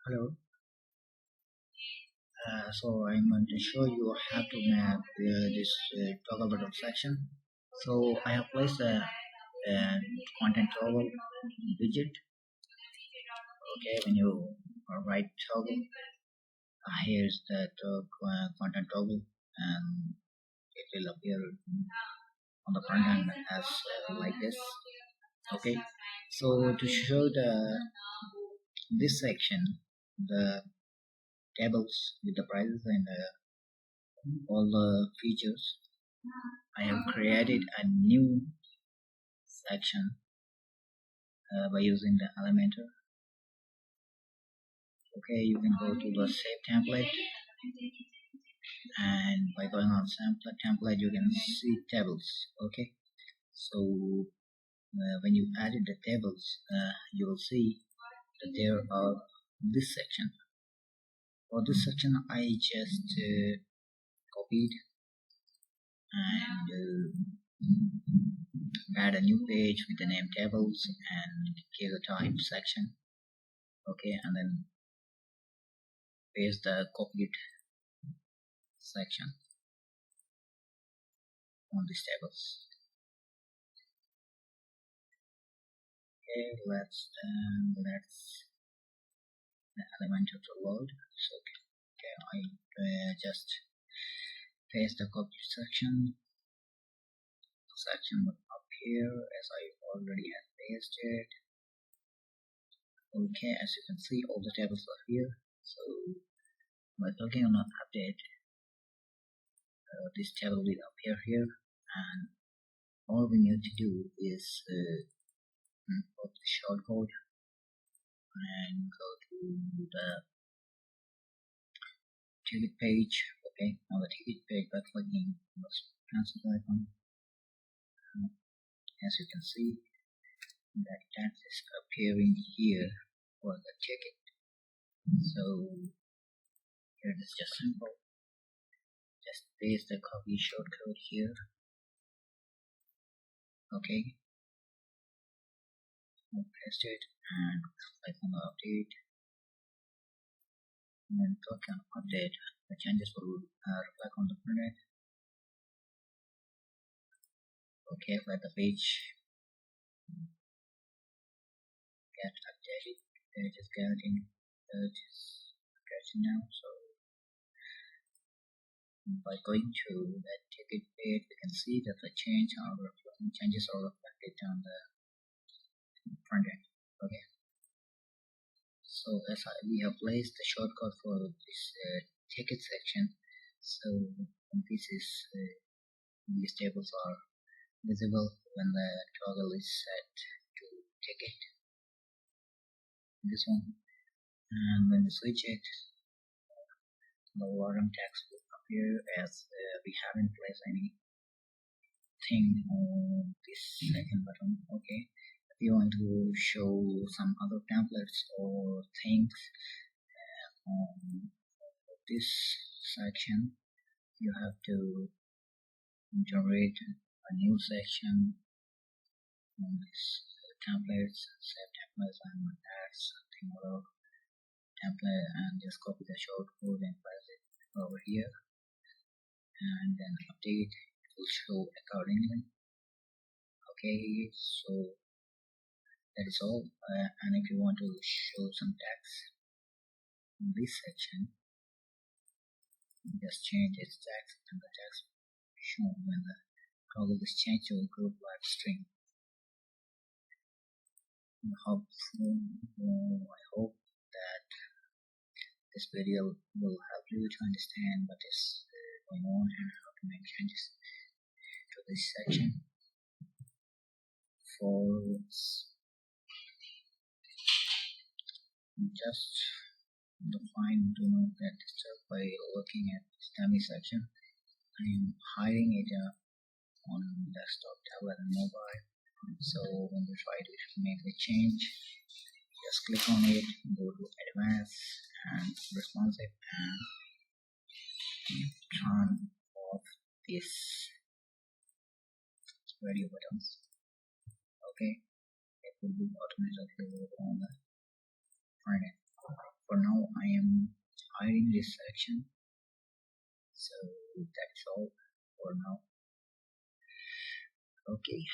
Hello. So I'm going to show you how to map this toggle button section. So I have placed a content toggle widget. Okay, when you right toggle, here's the content toggle, and it will appear on the front end as like this. Okay, so to show the this section, the tables with the prices and all the features, I have created a new section by using the Elementor. Okay, you can go to the save template, and by going on sample template you can see tables. Okay, so when you added the tables, you will see that there are this section. For this section I just copied and add a new page with the name tables and give the type section. Okay, and then paste the copied section on these tables. Okay, let's the Elementor to load. So okay, I just paste the copied section will appear as I already had pasted. Okay, as you can see, all the tables are here. So by clicking on update, this table will appear here, and all we need to do is put the shortcode and go to the ticket page. Okay, on the ticket page by clicking on the pencil icon, as you can see that text is appearing here for the ticket. So here it is just simple. Just paste the copy shortcode here. Okay, I'll paste it and click on the update, and then click on update. The changes will reflect on the print. Okay, let the page get updated. It is getting now. So by going to the ticket page, we can see that the changes are reflected on the front end. Okay. So as we have placed the shortcut for this ticket section, so these tables are visible when the toggle is set to ticket. This one, and when we switch it, the bottom text will appear as we haven't placed anything on this second button. Okay, if you want to show some other templates or things on this section, you have to generate a new section on this templates, save templates, and add something other template, and just copy the shortcode and paste it over here, and then update. It will show accordingly. Okay, so that is all. And if you want to show some text in this section, just change its text, and the text shown when the toggle is changed to a group like string. I hope that this video will help you to understand what is going on and how to make changes to this section. For just define do not get disturbed by looking at this dummy section. I am hiding it on desktop, tablet, and mobile. So when you try to make the change, just click on it, go to advanced and responsive, and turn off this radio buttons. Okay, it will be automatically on the front end. For now am hiding this section. So that's all for now. Okay.